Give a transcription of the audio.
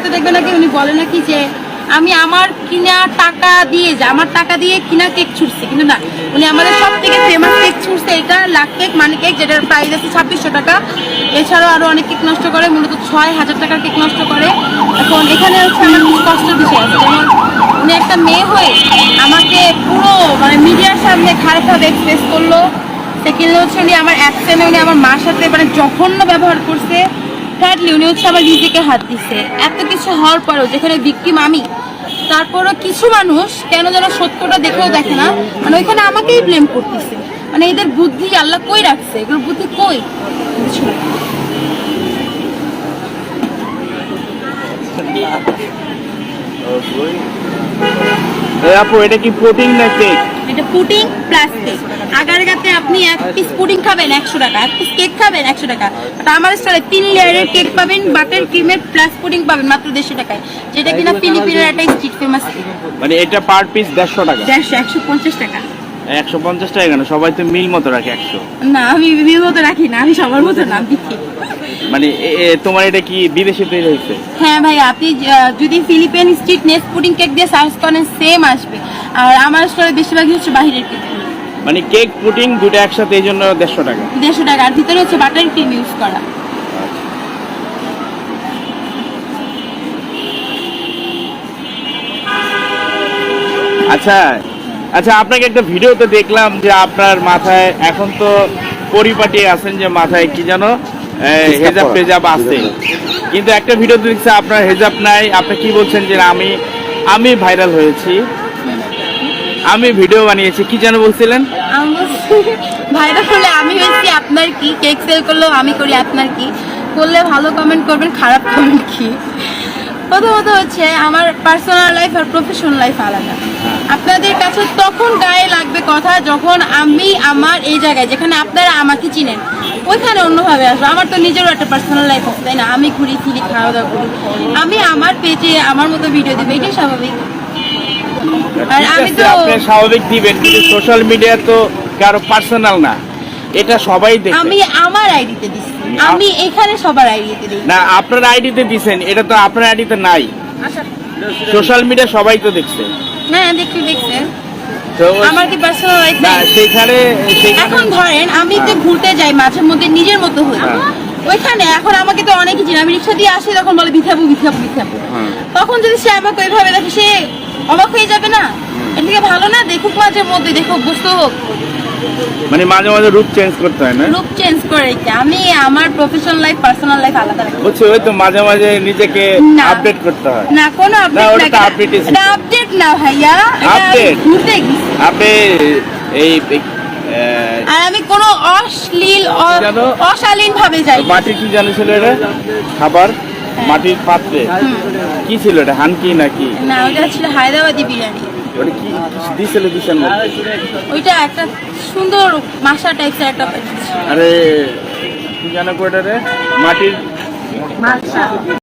ভিডিওতে দেখবে নাকি উনি বলে নাকি যে আমি আমার কিনা টাকা দিয়ে আমার টাকা দিয়ে কিনা কেক ছুটছি, কিন্তু না, উনি আমাদের সব থেকে ফেমাস কেক ছুটছে। এটা লাখ কেক মানি কেক, যেটার প্রাইস আছে 2600 টাকা। এছাড়াও আরো অনেক কেক নষ্ট করে, মূলত 6000 টাকার কেক নষ্ট করে। এখন এখানে হচ্ছে আমার কিছু কষ্টের বিষয় আছে, যেমন উনি একটা মেয়ে হয়ে আমাকে পুরো মানে মিডিয়ার সামনে খারাপভাবে এক্সপ্রেস করলো। সেকেন্ডলি হচ্ছে উনি আমার অ্যাকশনে উনি আমার মার সাথে মানে জঘন্য ব্যবহার করছে। থার্ডলি উনি হচ্ছে আমার নিজেকে হাত দিচ্ছে। এত কিছু হওয়ার পরেও, যেখানে ভিকটিম আমি, তারপরও কিছু মানুষ কেন যেন সত্যটা দেখেও দেখে না, মানে ওইখানে আমাকেই ব্লেম করতেছে। মানে এদের বুদ্ধি আল্লাহ কই রাখছে, এগুলো বুদ্ধি কই? কিছু না। আপু এটা কি পুডিং না কেক? এটা পুডিং প্লাস কেক। আগারগাতে আপনি এক পিস পুডিং খাবেন 100 টাকা, এক পিস কেক খাবেন 100 টাকা। বাট আমার স্টলে 3 লেয়ারের কেক পাবেন, বাটার ক্রিমের প্লাস পুডিং পাবেন মাত্র 150 টাকায়, যেটা কিনা ফিলিপিনের একটা স্ট্রিট ফেমাস। মানে এটা পার পিস 150 টাকা? 150 টাকা। 150 টাকা কেন? সবাই তো মিল মতো রাখে 100। না, আমি মিল মতো রাখি না, আমি সবার মতো নাম দিচ্ছি। মানে তোমার এটা কি বিদেশে তৈরি হয়েছে? হ্যাঁ ভাই, আপনি যদি ফিলিপিন স্ট্রিট নেস পুডিং কেক দিয়ে সার্চ করেন সেম আসবে। আর আমার স্টোরে বেশিরভাগই হচ্ছে বাইরের কেক। মানে কেক পুডিং দুটো একসাথে, এই জন্য 150 টাকা। 150 টাকা, আর ভিতরে হচ্ছে বাটার ক্রিম ইউজ করা। আচ্ছা আচ্ছা, আপনাকে একটা ভিডিওতে দেখলাম যে আপনার মাথায় এখন তো পরিপাটি আছেন, যে মাথায় কি জানো হেজাব টেজাব আছে, কিন্তু একটা ভিডিওতে দেখছি আপনার হেজাব নাই। আপনি কি বলছেন যে আমি ভাইরাল হয়েছি, আমি ভিডিও বানিয়েছি, কি যেন বলছিলেন? ভাইরাল হলে আমি হয়েছি আপনার কি, কেক সেল করলেও আমি করি আপনার কি, করলে ভালো কমেন্ট করবেন, খারাপ কমেন্ট কি। প্রথমত হচ্ছে আমার পার্সোনাল লাইফ আর প্রফেশনাল লাইফ আলাদা। আপনাদের কাছে তখন গায়ে লাগবে কথা যখন আমি আমার এই জায়গায় যেখানে আপনারা আমাকে চিনেন ওইখানে অন্যভাবে আসবো। আমার তো নিজেরও একটা পার্সোনাল লাইফ আছে, তাই না? আমি ঘুরি ফিরি, খাওয়া দাওয়া করি, আমি আমার পেজে আমার মতো ভিডিও দেবো, এটাই স্বাভাবিক। আর আমি তো আপনি স্বাভাবিক দিবেন, কিন্তু সোশ্যাল মিডিয়া তো কারো পার্সোনাল না, এটা সবাই দেখে। আমি আমার আইডিতে দিচ্ছি, আমি এখানে সবার আইডিতে দিই না, আপনার আইডিতে দিবেন, এটা তো আপনার আইডিতে নাই। আচ্ছা, সোশ্যাল মিডিয়া সবাই তো দেখছে। হ্যাঁ দেখছেন। তো আমার কি পার্সোনাল লাইফ না, নাই? সেখানে এখন ধরেন আমি তো ঘুরতে যাই মাঝে মধ্যে নিজের মতো হই, ওইখানে এখন আমাকে তো অনেকে চিনে, আমি রিক্সা দিয়ে আসি তখন বলে ভিখাবো। তখন যদি সে আমাকে ওইভাবে দেখে সে অবাক হয়ে যাবে না? এর থেকে ভালো না দেখুক, মাঝে মধ্যে দেখুক, বুঝতে হোক। মানে মাঝে মাঝে রূপ চেঞ্জ করতে হয় না? রূপ চেঞ্জ করে আমি আমার প্রফেশনাল লাইফ পার্সোনাল লাইফ আলাদা রাখি। বুঝছি, ওই তো মাঝে মাঝে নিজেকে আপডেট করতে হয়। না, কোনো আপডেট না, এটা আপডেট না ভাইয়া, এটা ঘুরতে গেছি আপনি এই আর আমি কোনো অশালীন ভাবে যাই। মাটির কি জানিছিল এটা খাবার? মাটির পাত্রে কি ছিল এটা, হানকি নাকি? না, ওটা ছিল হায়দ্রাবাদি বিরিয়ানি। ওটা কি দিছিল দিছেন? ওইটা একটা সুন্দর মাশা টাইপের একটা। আরে কি জানো ওটা রে, মাটির মাশা।